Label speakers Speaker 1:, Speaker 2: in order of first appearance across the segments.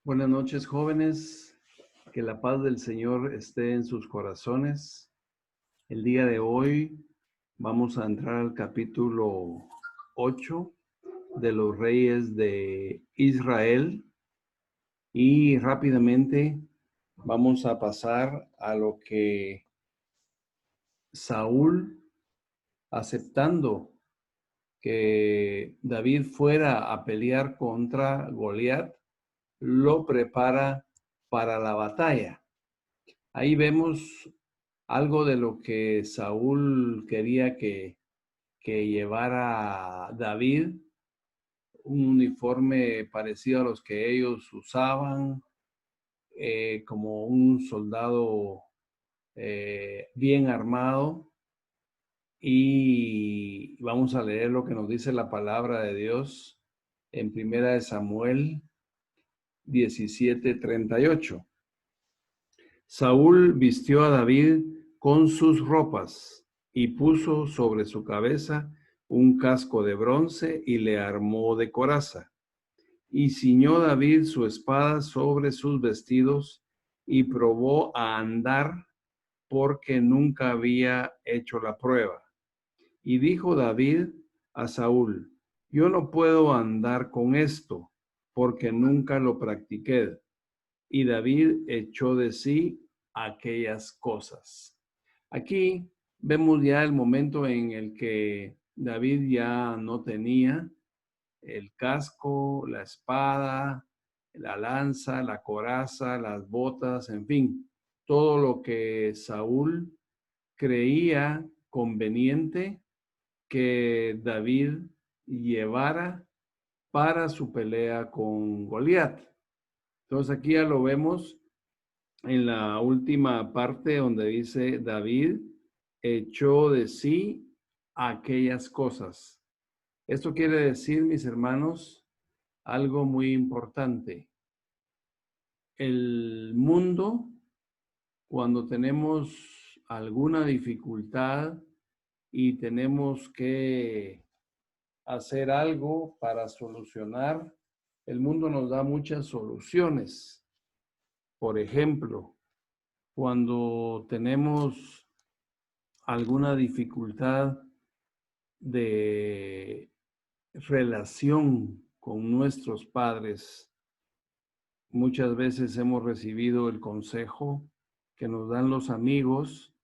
Speaker 1: Buenas noches, jóvenes. Que la paz del Señor esté en sus corazones. El día de hoy vamos a entrar al capítulo 8 de los reyes de Israel y rápidamente vamos a pasar a lo que Saúl, aceptando que David fuera a pelear contra Goliat, lo prepara para la batalla. Ahí vemos algo de lo que Saúl quería que llevara David, un uniforme parecido a los que ellos usaban, como un soldado bien armado. Y vamos a leer lo que nos dice la palabra de Dios en Primera de Samuel 17:38. Saúl vistió a David con sus ropas y puso sobre su cabeza un casco de bronce y le armó de coraza. Y ciñó David su espada sobre sus vestidos y probó a andar porque nunca había hecho la prueba. Y dijo David a Saúl: yo no puedo andar con esto porque nunca lo practiqué. Y David echó de sí aquellas cosas. Aquí vemos ya el momento en el que David ya no tenía el casco, la espada, la lanza, la coraza, las botas, en fin, todo lo que Saúl creía conveniente que David llevara para su pelea con Goliat. Entonces aquí ya lo vemos en la última parte donde dice David echó de sí aquellas cosas. Esto quiere decir, mis hermanos, algo muy importante. El mundo, cuando tenemos alguna dificultad y tenemos que hacer algo para solucionar, el mundo nos da muchas soluciones. Por ejemplo, cuando tenemos alguna dificultad de relación con nuestros padres, muchas veces hemos recibido el consejo que nos dan los amigos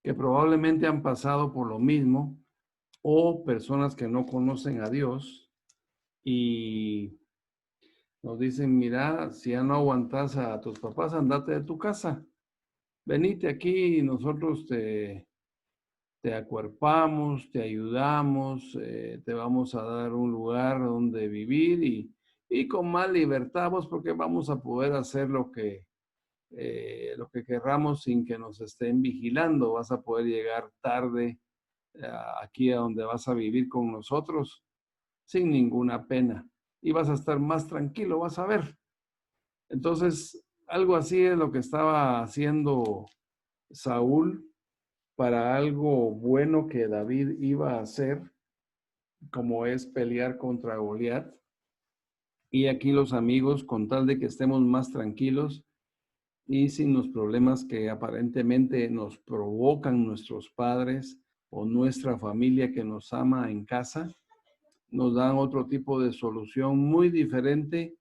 Speaker 1: que probablemente han pasado por lo mismo o personas que no conocen a Dios y nos dicen: mira, si ya no aguantas a tus papás, andate de tu casa, venite aquí y nosotros te acuerpamos, te ayudamos, te vamos a dar un lugar donde vivir y con más libertad, pues, porque vamos a poder hacer lo que querramos sin que nos estén vigilando. Vas a poder llegar tarde aquí a donde vas a vivir con nosotros sin ninguna pena y vas a estar más tranquilo, vas a ver. Entonces, algo así es lo que estaba haciendo Saúl para algo bueno que David iba a hacer, como es pelear contra Goliat. Y aquí los amigos, con tal de que estemos más tranquilos y sin los problemas que aparentemente nos provocan nuestros padres o nuestra familia que nos ama en casa, nos dan otro tipo de solución muy diferente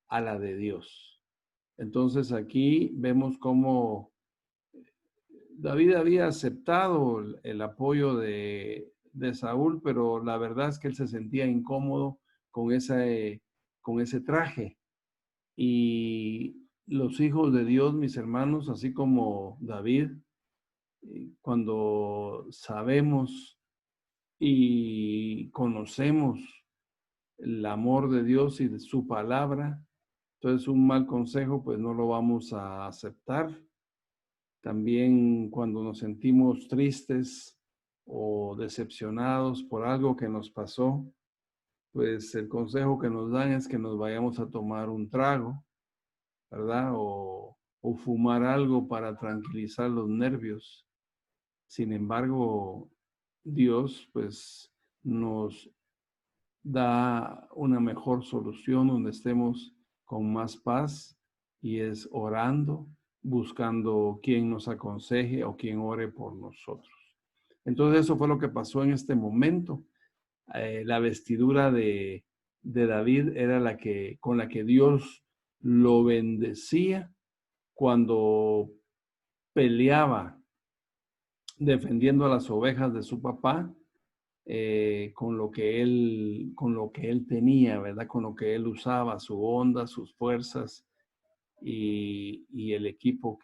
Speaker 1: a la de Dios. Entonces aquí vemos cómo David había aceptado el apoyo de Saúl, pero la verdad es que él se sentía incómodo con con ese traje. Y los hijos de Dios, mis hermanos, así como David, cuando sabemos y conocemos el amor de Dios y de su palabra, entonces un mal consejo pues no lo vamos a aceptar. También cuando nos sentimos tristes o decepcionados por algo que nos pasó, pues el consejo que nos dan es que nos vayamos a tomar un trago, ¿verdad? O fumar algo para tranquilizar los nervios. Sin embargo, Dios pues nos da una mejor solución donde estemos con más paz y es orando, buscando quien nos aconseje o quien ore por nosotros. Entonces eso fue lo que pasó en este momento. La vestidura de David era con la que Dios lo bendecía cuando peleaba defendiendo a las ovejas de su papá, con lo que él tenía, ¿verdad? Con lo que él usaba, su onda, sus fuerzas y el equipo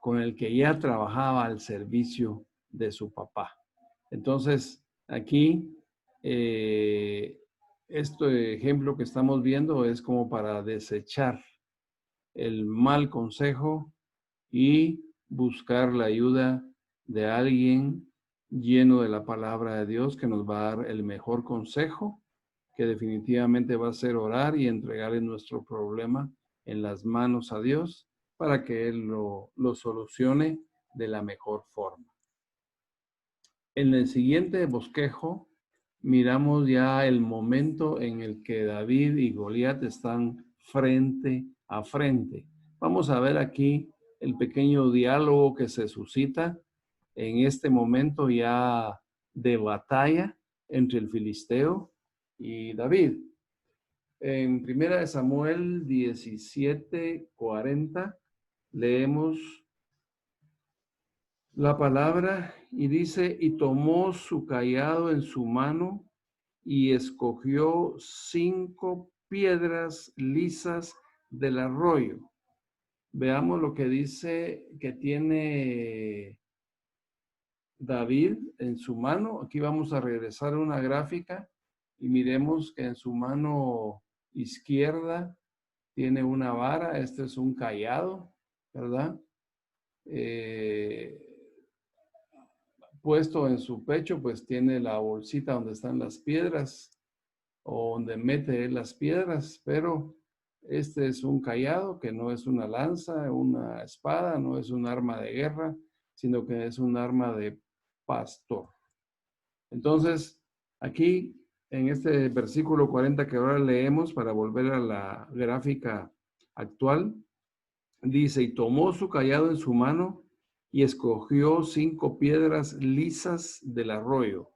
Speaker 1: con el que ya trabajaba al servicio de su papá. Entonces, aquí, este ejemplo que estamos viendo es como para desechar el mal consejo y buscar la ayuda de alguien lleno de la palabra de Dios que nos va a dar el mejor consejo, que definitivamente va a ser orar y entregarle nuestro problema en las manos a Dios para que Él lo solucione de la mejor forma. En el siguiente bosquejo miramos ya el momento en el que David y Goliat están frente a frente. Vamos a ver aquí el pequeño diálogo que se suscita en este momento ya de batalla entre el filisteo y David. En 1 Samuel 17:40 leemos la palabra y dice, y tomó su cayado en su mano y escogió 5 piedras lisas del arroyo. Veamos lo que dice que tiene David en su mano. Aquí vamos a regresar a una gráfica y miremos que en su mano izquierda tiene una vara. Este es un cayado, ¿verdad? Puesto en su pecho, pues tiene la bolsita donde están las piedras o donde mete las piedras, pero este es un cayado que no es una lanza, una espada, no es un arma de guerra, sino que es un arma de pastor. Entonces, aquí en este versículo 40 que ahora leemos para volver a la gráfica actual, dice, y tomó su cayado en su mano y escogió 5 piedras lisas del arroyo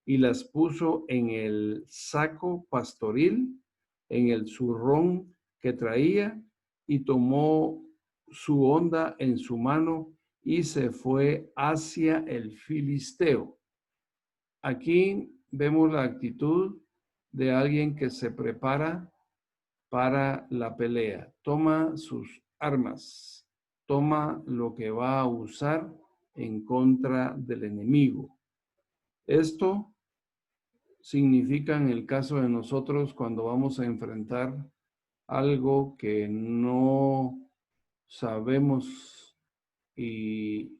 Speaker 1: y las puso en el saco pastoril, en el zurrón que traía, y tomó su honda en su mano y se fue hacia el filisteo. Aquí vemos la actitud de alguien que se prepara para la pelea. Toma sus armas, toma lo que va a usar en contra del enemigo. Esto significa en el caso de nosotros cuando vamos a enfrentar algo que no sabemos y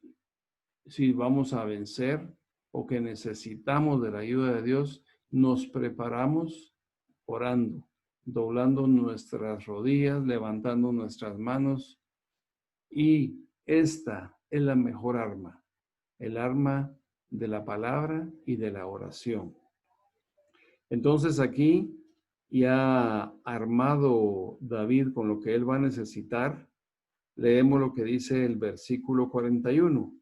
Speaker 1: si vamos a vencer o que necesitamos de la ayuda de Dios, nos preparamos orando, doblando nuestras rodillas, levantando nuestras manos. Y esta es la mejor arma, el arma de la palabra y de la oración. Entonces aquí, ya armado David con lo que él va a necesitar, leemos lo que dice el versículo 41,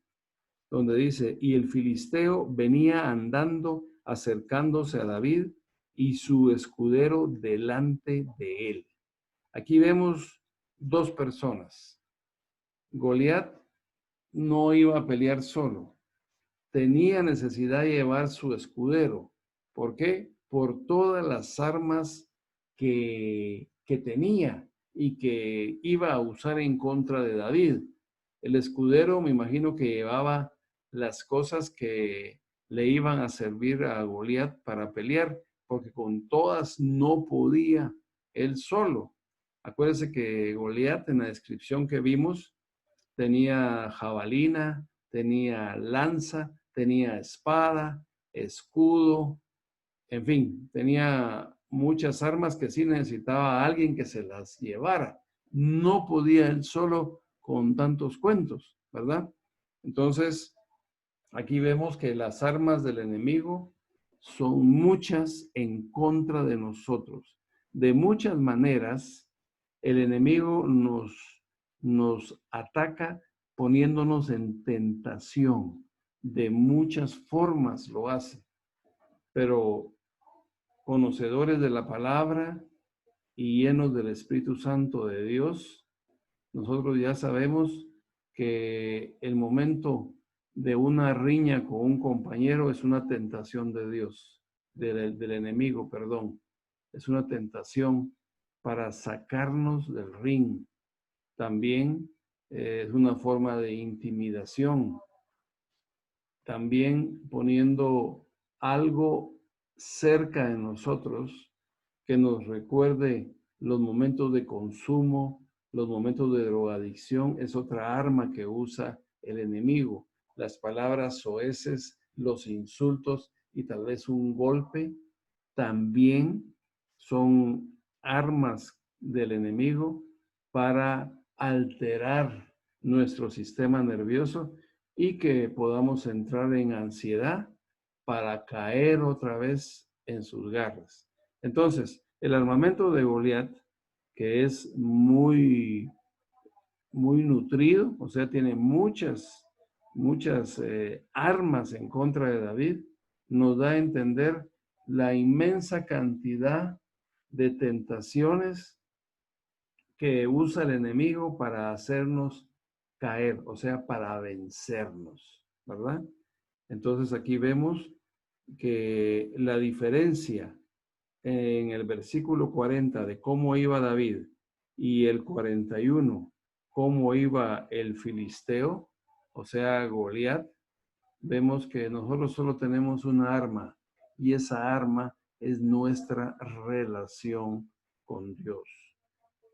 Speaker 1: donde dice, y el filisteo venía andando, acercándose a David y su escudero delante de él. Aquí vemos 2 personas. Goliat no iba a pelear solo. Tenía necesidad de llevar su escudero. ¿Por qué? Por todas las armas que tenía y que iba a usar en contra de David. El escudero me imagino que llevaba las cosas que le iban a servir a Goliat para pelear, porque con todas no podía él solo. Acuérdense que Goliat, en la descripción que vimos, tenía jabalina, tenía lanza, tenía espada, escudo, en fin, tenía muchas armas que sí necesitaba a alguien que se las llevara. No podía él solo con tantos cuentos, ¿verdad? Entonces, aquí vemos que las armas del enemigo son muchas en contra de nosotros. De muchas maneras, El enemigo nos ataca poniéndonos en tentación. De muchas formas lo hace, pero conocedores de la palabra y llenos del Espíritu Santo de Dios, nosotros ya sabemos que el momento de una riña con un compañero es una tentación de Dios, del enemigo, perdón. Es una tentación para sacarnos del ring. También es una forma de intimidación. También poniendo algo cerca de nosotros que nos recuerde los momentos de consumo, los momentos de drogadicción, es otra arma que usa el enemigo. Las palabras soeces, los insultos y tal vez un golpe también son armas del enemigo para alterar nuestro sistema nervioso y que podamos entrar en ansiedad para caer otra vez en sus garras. Entonces, el armamento de Goliat, que es muy nutrido, o sea, tiene muchas armas en contra de David, nos da a entender la inmensa cantidad de tentaciones que usa el enemigo para hacernos caer, o sea, para vencernos, ¿verdad? Entonces aquí vemos que la diferencia en el versículo 40 de cómo iba David y el 41 cómo iba el filisteo, o sea, Goliat, vemos que nosotros solo tenemos una arma y esa arma es nuestra relación con Dios,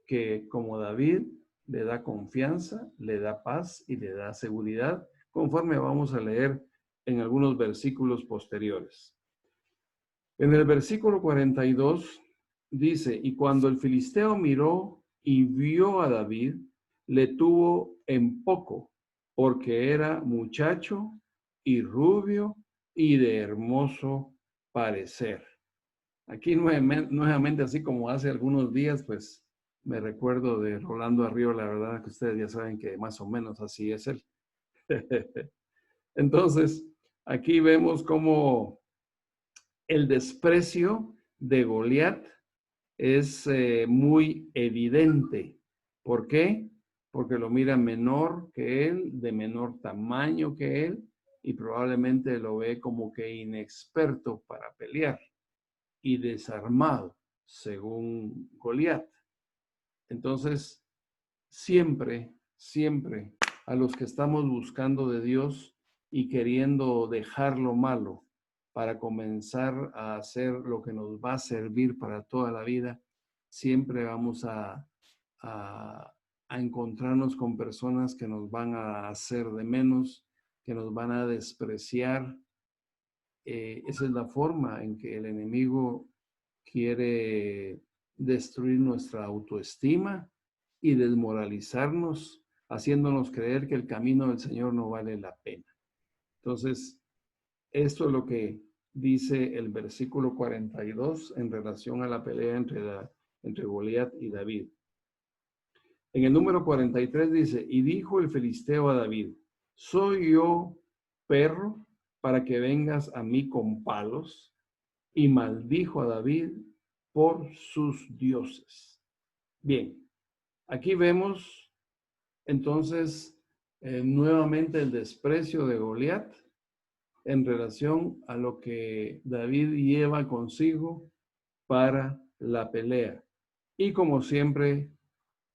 Speaker 1: que como David le da confianza, le da paz y le da seguridad, conforme vamos a leer en algunos versículos posteriores. En el versículo 42 dice, y cuando el filisteo miró y vio a David, le tuvo en poco, porque era muchacho y rubio y de hermoso parecer. Aquí nuevamente, así como hace algunos días, pues me recuerdo de Rolando Arriola, la verdad que ustedes ya saben que más o menos así es él. Entonces, aquí vemos cómo el desprecio de Goliat es muy evidente. ¿Por qué? Porque lo mira menor que él, de menor tamaño que él, y probablemente lo ve como que inexperto para pelear y desarmado, según Goliat. Entonces, siempre a los que estamos buscando de Dios y queriendo dejar lo malo para comenzar a hacer lo que nos va a servir para toda la vida, siempre vamos a encontrarnos con personas que nos van a hacer de menos, que nos van a despreciar. Esa es la forma en que el enemigo quiere destruir nuestra autoestima y desmoralizarnos, haciéndonos creer que el camino del Señor no vale la pena. Entonces, esto es lo que dice el versículo 42 en relación a la pelea entre Goliat y David. En el número 43 dice, y dijo el filisteo a David, ¿soy yo perro para que vengas a mí con palos? Y maldijo a David por sus dioses. Bien, aquí vemos entonces nuevamente el desprecio de Goliat en relación a lo que David lleva consigo para la pelea. Y como siempre,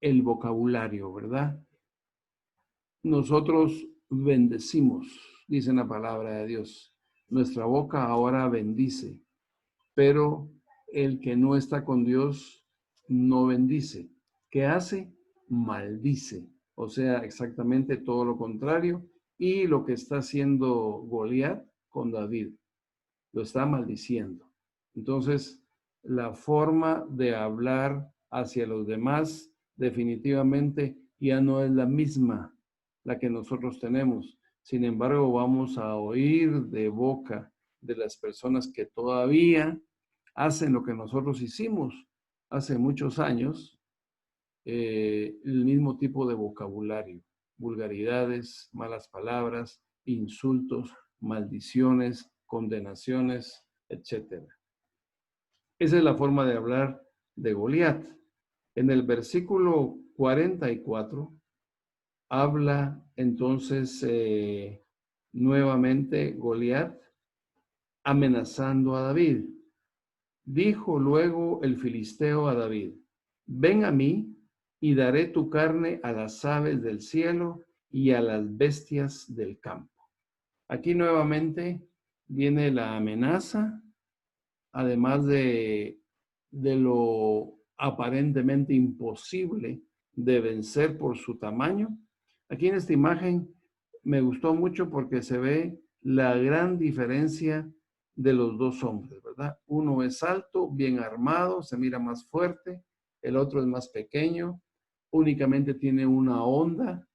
Speaker 1: el vocabulario, ¿verdad? Nosotros bendecimos, dice la palabra de Dios. Nuestra boca ahora bendice, pero el que no está con Dios no bendice. ¿Qué hace? Maldice. O sea, exactamente todo lo contrario. Y lo que está haciendo Goliat con David, lo está maldiciendo. Entonces, la forma de hablar hacia los demás definitivamente ya no es la misma la que nosotros tenemos. Sin embargo, vamos a oír de boca de las personas que todavía hacen lo que nosotros hicimos hace muchos años, el mismo tipo de vocabulario, vulgaridades, malas palabras, insultos, maldiciones, condenaciones, etc. Esa es la forma de hablar de Goliat. En el versículo 44 habla entonces nuevamente Goliat amenazando a David. Dijo luego el filisteo a David: ven a mí y daré tu carne a las aves del cielo y a las bestias del campo. Aquí nuevamente viene la amenaza, además de lo aparentemente imposible de vencer por su tamaño. Aquí en esta imagen me gustó mucho porque se ve la gran diferencia de los dos hombres, ¿verdad? Uno es alto, bien armado, se mira más fuerte, el otro es más pequeño, únicamente tiene una honda,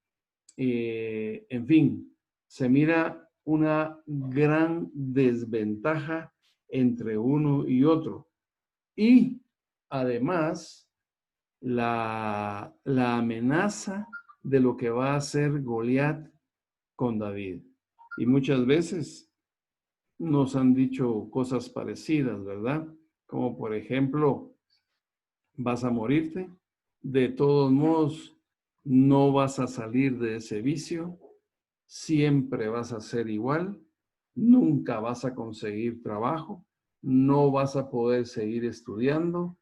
Speaker 1: en fin, se mira una gran desventaja entre uno y otro. Y además, la amenaza de lo que va a hacer Goliat con David. Y muchas veces nos han dicho cosas parecidas, ¿verdad? Como por ejemplo, vas a morirte, de todos modos, no vas a salir de ese vicio, siempre vas a ser igual, nunca vas a conseguir trabajo, no vas a poder seguir estudiando,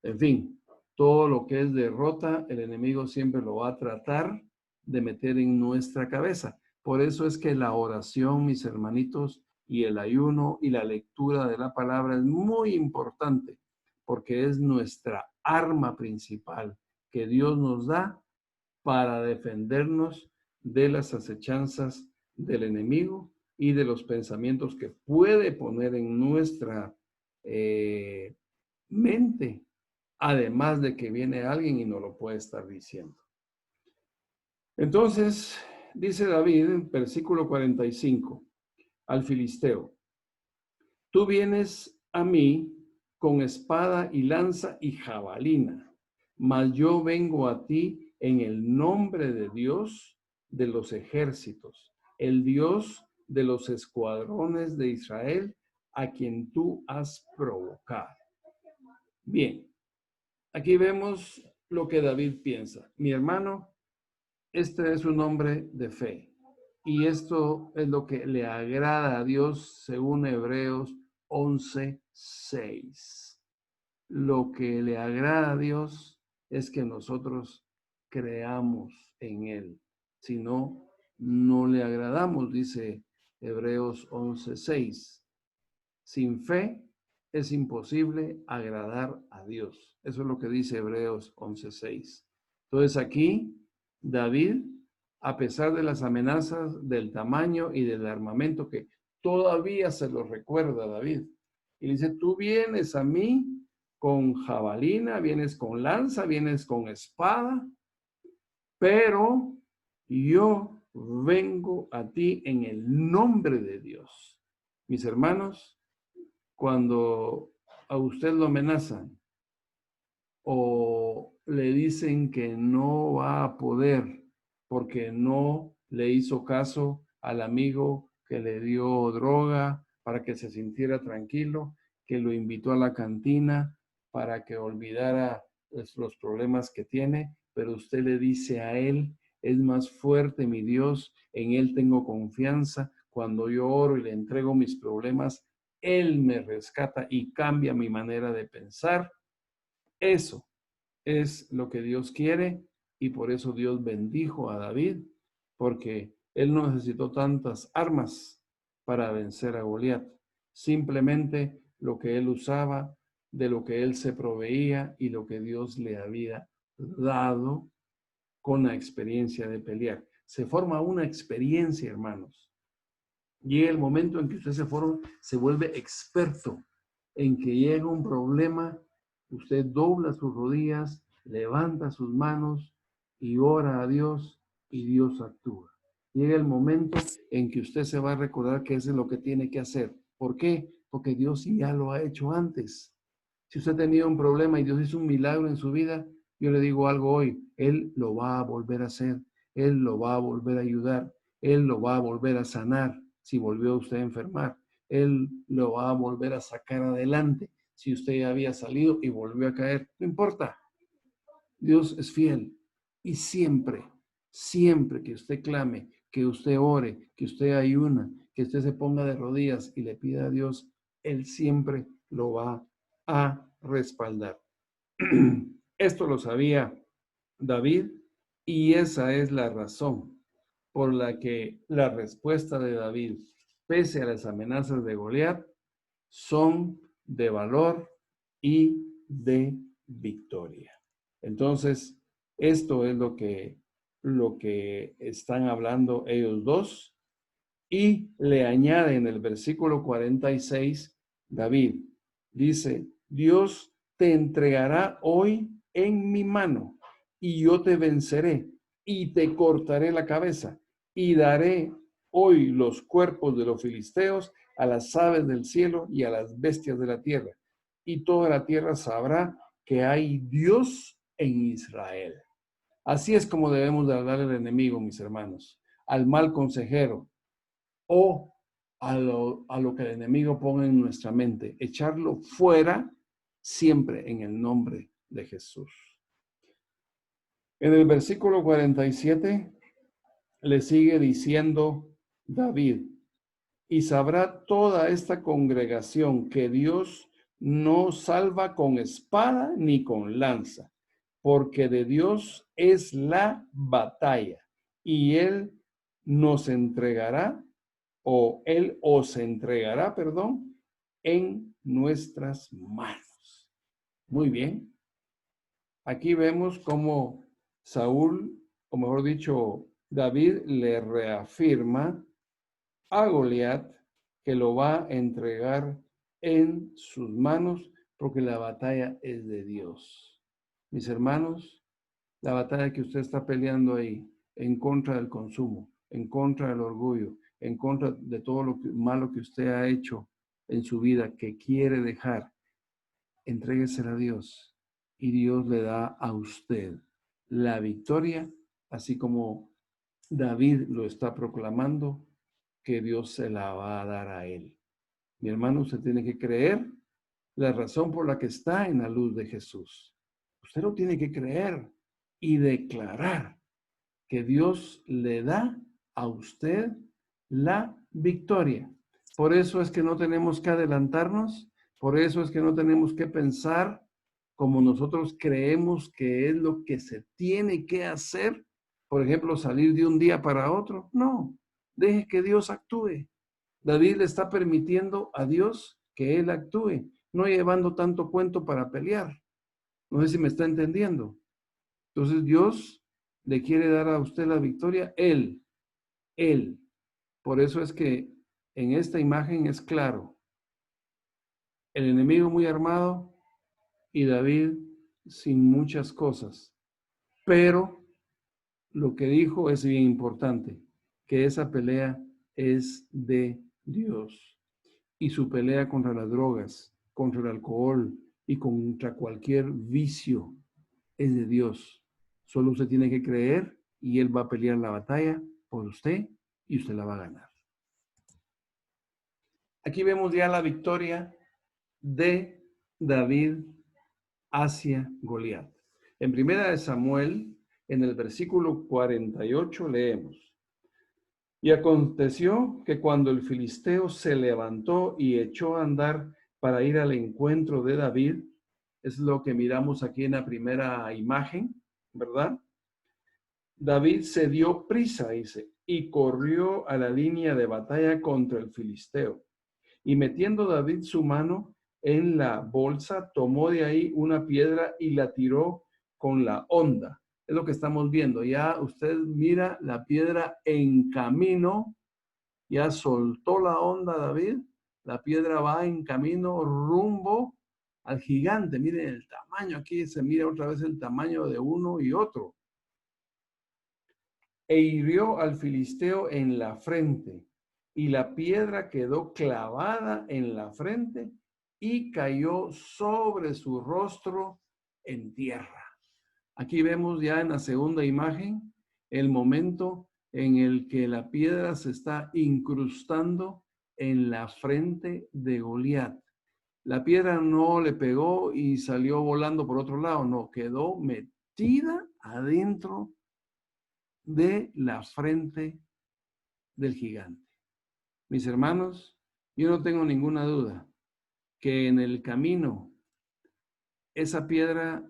Speaker 1: en fin, todo lo que es derrota, el enemigo siempre lo va a tratar de meter en nuestra cabeza. Por eso es que la oración, mis hermanitos, y el ayuno y la lectura de la palabra es muy importante, porque es nuestra arma principal que Dios nos da para defendernos de las acechanzas del enemigo y de los pensamientos que puede poner en nuestra mente, además de que viene alguien y no lo puede estar diciendo. Entonces, dice David en versículo 45 al filisteo: tú vienes a mí con espada y lanza y jabalina, mas yo vengo a ti en el nombre de Dios de los ejércitos, el Dios de los escuadrones de Israel, a quien tú has provocado. Bien, aquí vemos lo que David piensa. Mi hermano, este es un hombre de fe. Y esto es lo que le agrada a Dios según Hebreos 11:6. Lo que le agrada a Dios es que nosotros creamos en Él. Si no, no le agradamos, dice Hebreos 11:6. Sin fe es imposible agradar a Dios. Eso es lo que dice Hebreos 11:6. Entonces aquí, David, a pesar de las amenazas del tamaño y del armamento que todavía se lo recuerda a David, y dice: tú vienes a mí con jabalina, vienes con lanza, vienes con espada, pero yo vengo a ti en el nombre de Dios. Mis hermanos, cuando a usted lo amenazan o le dicen que no va a poder porque no le hizo caso al amigo que le dio droga para que se sintiera tranquilo, que lo invitó a la cantina para que olvidara los problemas que tiene, pero usted le dice a él: es más fuerte mi Dios, en él tengo confianza, cuando yo oro y le entrego mis problemas, él me rescata y cambia mi manera de pensar. Eso es lo que Dios quiere, y por eso Dios bendijo a David, porque él no necesitó tantas armas para vencer a Goliat. Simplemente lo que él usaba, de lo que él se proveía y lo que Dios le había dado con la experiencia de pelear. Se forma una experiencia, hermanos. Llega el momento en que usted se vuelve experto, en que llega un problema, usted dobla sus rodillas, levanta sus manos y ora a Dios, y Dios actúa. Llega el momento en que usted se va a recordar que eso es lo que tiene que hacer. ¿Por qué? Porque Dios ya lo ha hecho antes. Si usted ha tenido un problema y Dios hizo un milagro en su vida, Yo le digo algo hoy, Él lo va a volver a hacer, Él lo va a volver a ayudar, Él lo va a volver a sanar si volvió usted a enfermar, Él lo va a volver a sacar adelante si usted ya había salido y volvió a caer. No importa, Dios es fiel y siempre, siempre que usted clame, que usted ore, que usted ayuna, que usted se ponga de rodillas y le pida a Dios, Él siempre lo va a respaldar. Esto lo sabía David y esa es la razón por la que la respuesta de David, pese a las amenazas de Goliat, son de valor y de victoria. Entonces, esto es lo que están hablando ellos dos. Y le añade en el versículo 46, David dice, Dios te entregará hoy en mi mano y yo te venceré y te cortaré la cabeza y daré hoy los cuerpos de los filisteos a las aves del cielo y a las bestias de la tierra. Y toda la tierra sabrá que hay Dios en Israel. Así es como debemos de hablar al enemigo, mis hermanos, al mal consejero, o a lo que el enemigo ponga en nuestra mente, echarlo fuera siempre en el nombre de Jesús. En el versículo 47 le sigue diciendo David, y sabrá toda esta congregación que Dios no salva con espada ni con lanza, porque de Dios es la batalla, y Él nos entregará o Él os entregará, perdón, en nuestras manos. Muy bien. Aquí vemos cómo Saúl, o mejor dicho, David le reafirma a Goliat que lo va a entregar en sus manos porque la batalla es de Dios. Mis hermanos, la batalla que usted está peleando ahí en contra del consumo, en contra del orgullo, en contra de todo lo malo que usted ha hecho en su vida, que quiere dejar, entréguesela a Dios y Dios le da a usted la victoria, así como David lo está proclamando, que Dios se la va a dar a él. Mi hermano, usted tiene que creer la razón por la que está en la luz de Jesús. Usted lo tiene que creer y declarar que Dios le da a usted la victoria. Por eso es que no tenemos que adelantarnos, por eso es que no tenemos que pensar como nosotros creemos que es lo que se tiene que hacer. Por ejemplo, salir de un día para otro. No, deje que Dios actúe. David le está permitiendo a Dios que Él actúe, no llevando tanto cuento para pelear. No sé si me está entendiendo. Entonces Dios le quiere dar a usted la victoria, Él. Por eso es que en esta imagen es claro, el enemigo muy armado y David sin muchas cosas. Pero lo que dijo es bien importante, que esa pelea es de Dios. Y su pelea contra las drogas, contra el alcohol y contra cualquier vicio es de Dios. Solo usted tiene que creer y Él va a pelear la batalla por usted y usted la va a ganar. Aquí vemos ya la victoria de David hacia Goliat. En primera de Samuel, en el versículo 48 leemos: Y aconteció que cuando el filisteo se levantó y echó a andar para ir al encuentro de David, es lo que miramos aquí en la primera imagen, ¿verdad? David se dio prisa, dice, y corrió a la línea de batalla contra el filisteo. Y metiendo David su mano en la bolsa, tomó de ahí una piedra y la tiró con la honda. Es lo que estamos viendo. Ya usted mira la piedra en camino, ya soltó la honda David, la piedra va en camino rumbo al gigante. Miren el tamaño, aquí se mira otra vez el tamaño de uno y otro. E hirió al filisteo en la frente, y la piedra quedó clavada en la frente y cayó sobre su rostro en tierra. Aquí vemos ya en la segunda imagen el momento en el que la piedra se está incrustando en la frente de Goliat. La piedra no le pegó y salió volando por otro lado, no, quedó metida adentro de la frente del gigante. Mis hermanos, yo no tengo ninguna duda que en el camino esa piedra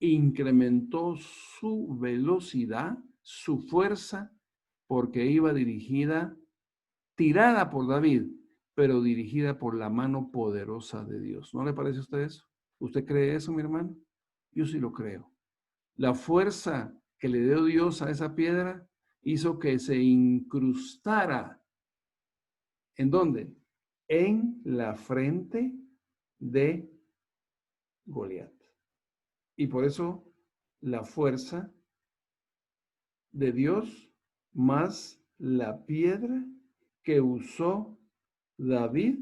Speaker 1: incrementó su velocidad, su fuerza, porque iba dirigida, tirada por David, pero dirigida por la mano poderosa de Dios. ¿No le parece a usted eso? ¿Usted cree eso, mi hermano? Yo sí lo creo. La fuerza que le dio Dios a esa piedra hizo que se incrustara. ¿En dónde? En la frente de Goliat. Y por eso la fuerza de Dios más la piedra que usó David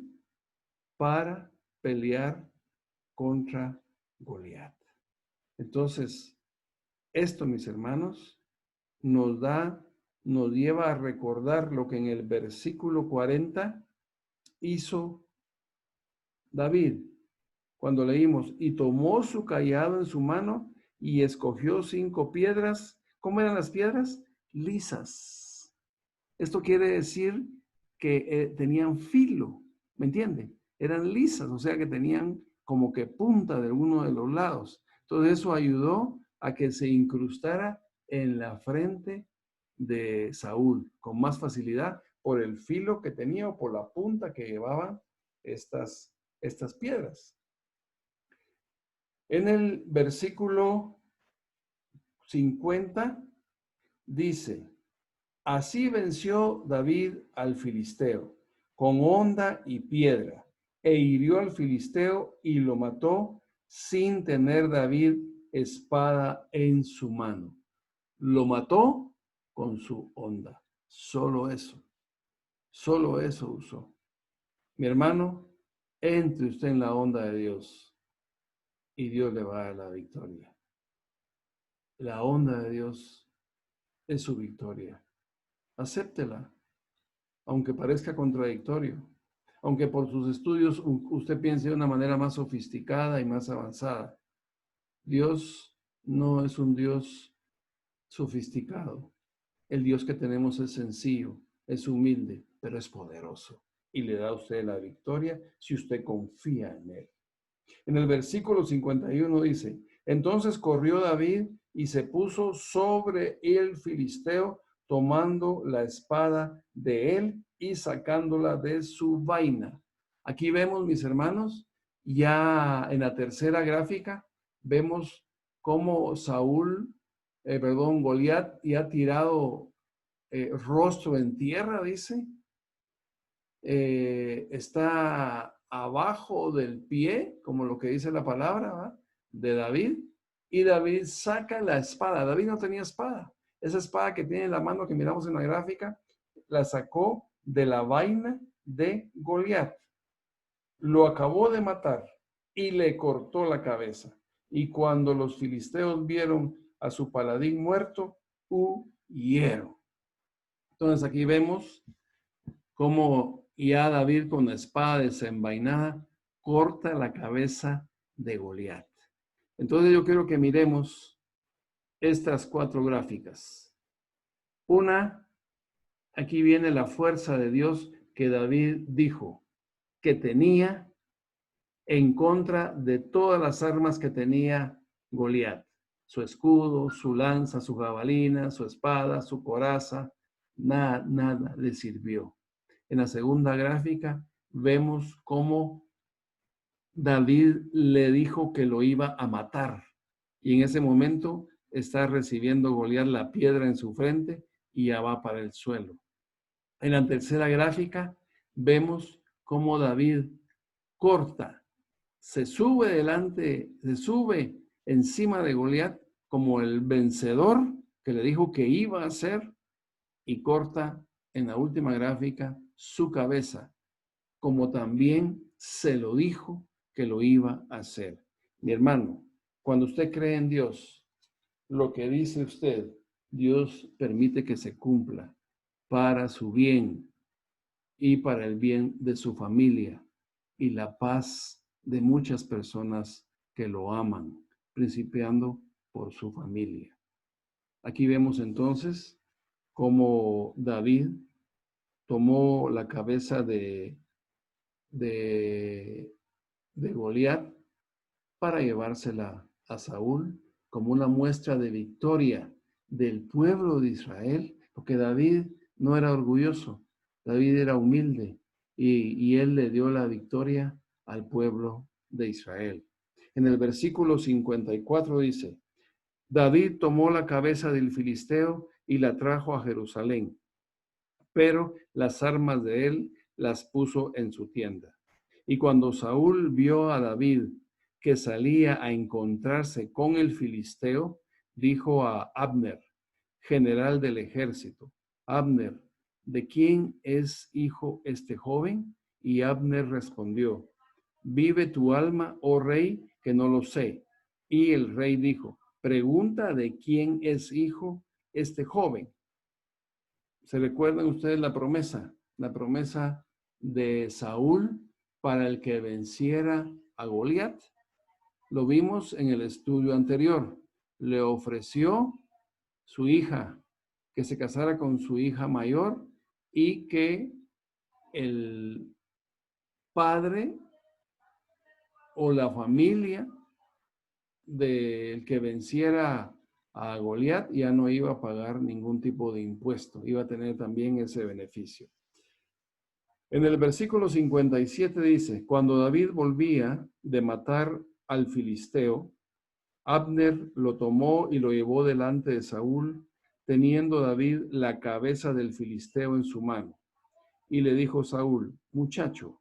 Speaker 1: para pelear contra Goliat. Entonces, esto, mis hermanos, nos lleva a recordar lo que en el versículo 40 hizo David, cuando leímos, y tomó su cayado en su mano y escogió 5 piedras. ¿Cómo eran las piedras? Lisas. Esto quiere decir que tenían filo, ¿me entienden? Eran lisas, o sea que tenían como que punta de alguno de los lados. Entonces eso ayudó a que se incrustara en la frente de Saúl con más facilidad por el filo que tenía o por la punta que llevaban estas piedras. En el versículo 50 dice, así venció David al filisteo con honda y piedra, e hirió al filisteo y lo mató sin tener David espada en su mano. Lo mató con su honda. Solo eso usó. Mi hermano, entre usted en la honda de Dios y Dios le va a dar la victoria. La honda de Dios es su victoria. Acéptela, aunque parezca contradictorio, aunque por sus estudios usted piense de una manera más sofisticada y más avanzada. Dios no es un Dios sofisticado. El Dios que tenemos es sencillo, es humilde, pero es poderoso. Y le da a usted la victoria si usted confía en Él. En el versículo 51 dice, entonces corrió David y se puso sobre el filisteo, tomando la espada de él y sacándola de su vaina. Aquí vemos, mis hermanos, ya en la tercera gráfica, vemos cómo Goliat ya ha tirado rostro en tierra, dice, está abajo del pie, como lo que dice la palabra, ¿verdad? De David, y David saca la espada. David no tenía espada. Esa espada que tiene en la mano que miramos en la gráfica, la sacó de la vaina de Goliat. Lo acabó de matar y le cortó la cabeza. Y cuando los filisteos vieron a su paladín muerto, huyeron. Entonces aquí vemos cómo ya David con la espada desenvainada corta la cabeza de Goliat. Entonces yo quiero que miremos estas 4 gráficas. Una, aquí viene la fuerza de Dios que David dijo que tenía en contra de todas las armas que tenía Goliat. Su escudo, su lanza, su jabalina, su espada, su coraza, nada le sirvió. En la segunda gráfica vemos cómo David le dijo que lo iba a matar. Y en ese momento está recibiendo Goliat la piedra en su frente y ya va para el suelo. En la tercera gráfica vemos cómo David corta, se sube encima de Goliat como el vencedor que le dijo que iba a ser y corta en la última gráfica su cabeza, como también se lo dijo que lo iba a hacer. Mi hermano, cuando usted cree en Dios lo que dice usted, Dios permite que se cumpla para su bien y para el bien de su familia y la paz de muchas personas que lo aman, principiando por su familia. Aquí vemos entonces cómo David tomó la cabeza de, de Goliat para llevársela a Saúl como una muestra de victoria del pueblo de Israel, porque David no era orgulloso, David era humilde y él le dio la victoria al pueblo de Israel. En el versículo 54 dice, David tomó la cabeza del filisteo y la trajo a Jerusalén, pero las armas de él las puso en su tienda. Y cuando Saúl vio a David que salía a encontrarse con el filisteo, dijo a Abner, general del ejército, Abner, ¿de quién es hijo este joven? Y Abner respondió, vive tu alma, oh rey, que no lo sé. Y el rey dijo, pregunta de quién es hijo este joven. ¿Se recuerdan ustedes la promesa? La promesa de Saúl para el que venciera a Goliat. Lo vimos en el estudio anterior. Le ofreció su hija, que se casara con su hija mayor y que el padre o la familia del que venciera a Goliat ya no iba a pagar ningún tipo de impuesto, iba a tener también ese beneficio. En el versículo 57 dice, cuando David volvía de matar al filisteo, Abner lo tomó y lo llevó delante de Saúl, teniendo David la cabeza del filisteo en su mano. Y le dijo Saúl, muchacho,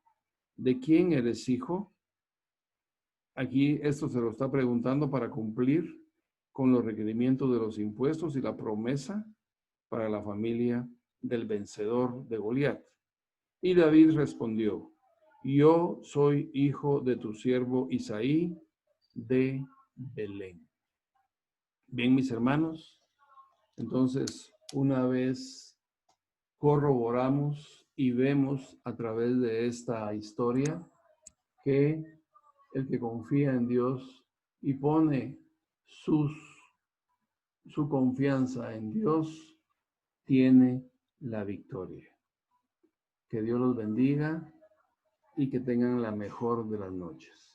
Speaker 1: ¿de quién eres hijo? Aquí esto se lo está preguntando para cumplir con los requerimientos de los impuestos y la promesa para la familia del vencedor de Goliat. Y David respondió, yo soy hijo de tu siervo Isaí de Belén. Bien, mis hermanos, entonces una vez corroboramos y vemos a través de esta historia que el que confía en Dios y pone su confianza en Dios tiene la victoria. Que Dios los bendiga y que tengan la mejor de las noches.